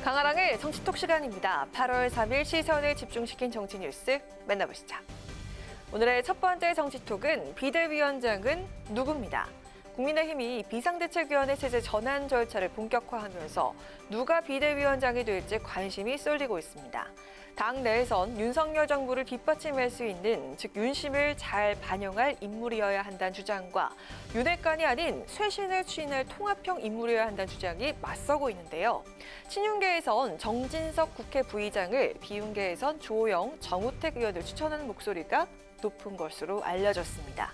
강아랑의 정치톡 시간입니다. 8월 3일 시선을 집중시킨 정치 뉴스 만나보시죠. 오늘의 첫 번째 정치톡은 비대위원장은 누구입니다. 국민의힘이 비상대책위원회 체제 전환 절차를 본격화하면서 누가 비대위원장이 될지 관심이 쏠리고 있습니다. 당 내에선 윤석열 정부를 뒷받침할 수 있는, 즉 윤심을 잘 반영할 인물이어야 한다는 주장과 윤핵관이 아닌 쇄신을 추진할 통합형 인물이어야 한다는 주장이 맞서고 있는데요. 친윤계에선 정진석 국회 부의장을, 비윤계에선 조호영, 정우택 의원을 추천하는 목소리가 높은 것으로 알려졌습니다.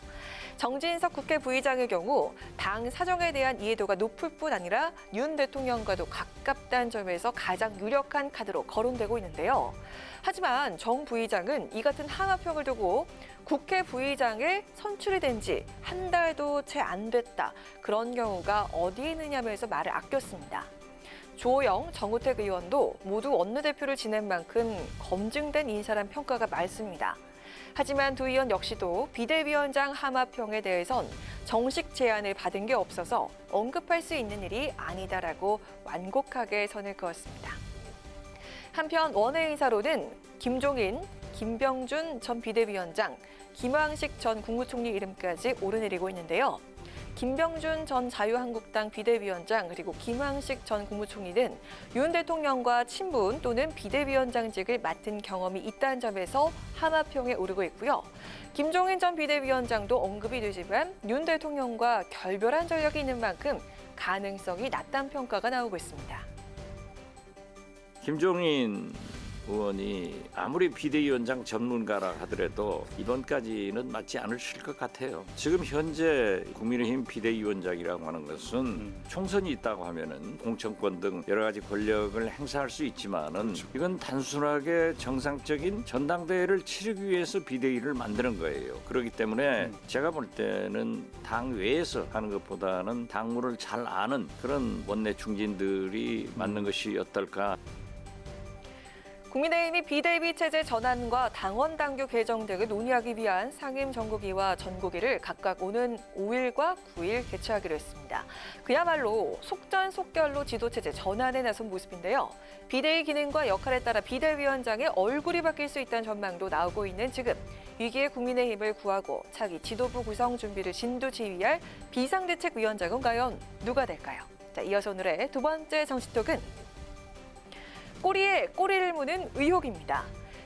정진석 국회 부의장의 경우 당 사정에 대한 이해도가 높을 뿐 아니라 윤 대통령과도 가깝다는 점에서 가장 유력한 카드로 거론되고 있는데요. 하지만 정 부의장은 이 같은 하나평을 두고 국회 부의장에 선출이 된 지 한 달도 채 안 됐다, 그런 경우가 어디 있느냐면서 말을 아꼈습니다. 조호영, 정우택 의원도 모두 원내대표를 지낸 만큼 검증된 인사란 평가가 많습니다. 하지만 두 의원 역시도 비대위원장 하마평에 대해선 정식 제안을 받은 게 없어서 언급할 수 있는 일이 아니다라고 완곡하게 선을 그었습니다. 한편 원외인사로는 김종인, 김병준 전 비대위원장, 김황식 전 국무총리 이름까지 오르내리고 있는데요. 김병준 전 자유한국당 비대위원장 그리고 김황식 전 국무총리는 윤 대통령과 친분 또는 비대위원장직을 맡은 경험이 있다는 점에서 하마평에 오르고 있고요. 김종인 전 비대위원장도 언급이 되지만 윤 대통령과 결별한 전력이 있는 만큼 가능성이 낮다는 평가가 나오고 있습니다. 김종인 의원이 아무리 비대위원장 전문가라 하더라도 이번까지는 맞지 않으실 것 같아요. 지금 현재 국민의힘 비대위원장이라고 하는 것은 총선이 있다고 하면은 공천권 등 여러 가지 권력을 행사할 수 있지만은 이건 단순하게 정상적인 전당대회를 치르기 위해서 비대위를 만드는 거예요. 그렇기 때문에 제가 볼 때는 당 외에서 하는 것보다는 당무를 잘 아는 그런 원내 중진들이 맞는 것이 어떨까. 국민의힘이 비대위 체제 전환과 당원 당규 개정 등을 논의하기 위한 상임 전국위와 전국위를 각각 오는 5일과 9일 개최하기로 했습니다. 그야말로 속전속결로 지도체제 전환에 나선 모습인데요. 비대위 기능과 역할에 따라 비대위원장의 얼굴이 바뀔 수 있다는 전망도 나오고 있는 지금, 위기의 국민의힘을 구하고 차기 지도부 구성 준비를 진두지휘할 비상대책위원장은 과연 누가 될까요? 자, 이어서 오늘의 두 번째 정치톡은 꼬리에 꼬리를 무는 의혹입니다.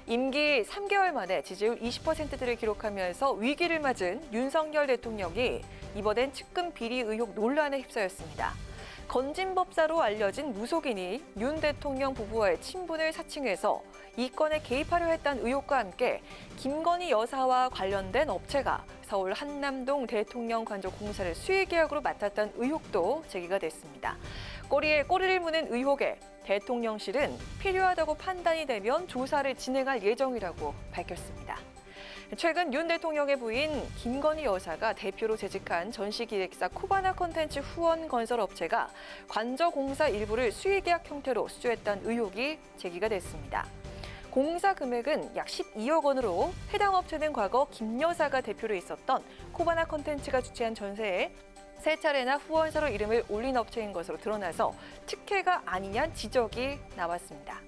임기 3개월 만에 지지율 20%대를 기록하면서 위기를 맞은 윤석열 대통령이 이번엔 측근 비리 의혹 논란에 휩싸였습니다. 건진법사로 알려진 무속인이 윤 대통령 부부와의 친분을 사칭해서 이 건에 개입하려 했다는 의혹과 함께 김건희 여사와 관련된 업체가 서울 한남동 대통령 관저 공사를 수의계약으로 맡았다는 의혹도 제기가 됐습니다. 꼬리에 꼬리를 무는 의혹에 대통령실은 필요하다고 판단이 되면 조사를 진행할 예정이라고 밝혔습니다. 최근 윤 대통령의 부인 김건희 여사가 대표로 재직한 전시기획사 코바나 콘텐츠 후원 건설업체가 관저 공사 일부를 수의계약 형태로 수주했다는 의혹이 제기가 됐습니다. 공사 금액은 약 12억 원으로 해당 업체는 과거 김 여사가 대표로 있었던 코바나 콘텐츠가 주최한 전세에 3차례나 후원사로 이름을 올린 업체인 것으로 드러나서 특혜가 아니냐는 지적이 나왔습니다.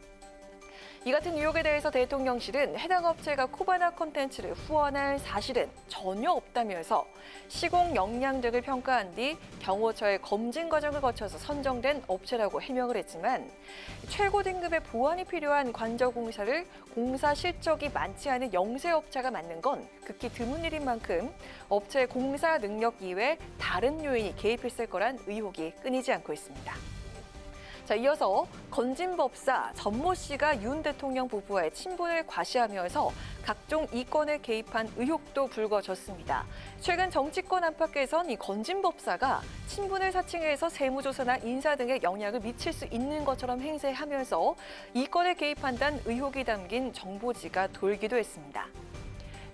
이 같은 의혹에 대해서 대통령실은 해당 업체가 코바나 콘텐츠를 후원할 사실은 전혀 없다면서 시공 역량 등을 평가한 뒤 경호처의 검증 과정을 거쳐서 선정된 업체라고 해명을 했지만 최고 등급의 보완이 필요한 관저 공사를 공사 실적이 많지 않은 영세업체가 맡는 건 극히 드문 일인 만큼 업체의 공사 능력 이외 다른 요인이 개입했을 거란 의혹이 끊이지 않고 있습니다. 자, 이어서 건진법사 전모 씨가 윤 대통령 부부와의 친분을 과시하면서 각종 이권에 개입한 의혹도 불거졌습니다. 최근 정치권 안팎에선 이 건진법사가 친분을 사칭해서 세무조사나 인사 등에 영향을 미칠 수 있는 것처럼 행세하면서 이권에 개입한다는 의혹이 담긴 정보지가 돌기도 했습니다.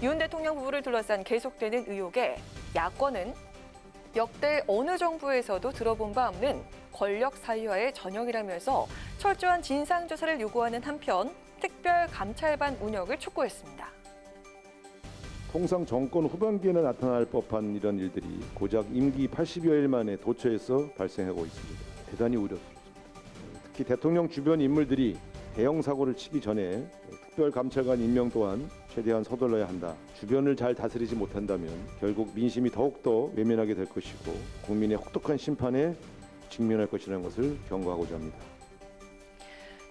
윤 대통령 부부를 둘러싼 계속되는 의혹에 야권은 역대 어느 정부에서도 들어본 바 없는 권력 사유화의 전형이라면서 철저한 진상조사를 요구하는 한편 특별 감찰반 운영을 촉구했습니다. 통상 정권 후반기에는 나타날 법한 이런 일들이 고작 임기 80여일 만에 도처에서 발생하고 있습니다. 대단히 우려스럽습니다. 특히 대통령 주변 인물들이 대형 사고를 치기 전에 특별감찰관 임명 또한 최대한 서둘러야 한다. 주변을 잘 다스리지 못한다면 결국 민심이 더욱더 외면하게 될 것이고 국민의 혹독한 심판에 직면할 것이라는 것을 경고하고자 합니다.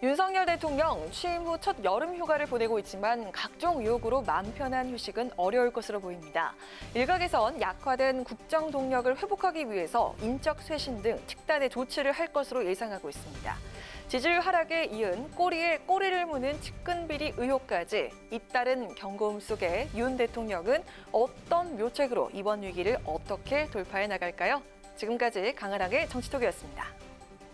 윤석열 대통령 취임 후 첫 여름 휴가를 보내고 있지만 각종 의혹으로 마음 편한 휴식은 어려울 것으로 보입니다. 일각에선 약화된 국정 동력을 회복하기 위해서 인적 쇄신 등 특단의 조치를 할 것으로 예상하고 있습니다. 지지율 하락에 이은 꼬리에 꼬리를 무는 측근 비리 의혹까지 잇따른 경고음 속에 윤 대통령은 어떤 묘책으로 이번 위기를 어떻게 돌파해 나갈까요? 지금까지 강은하의 정치톡이었습니다.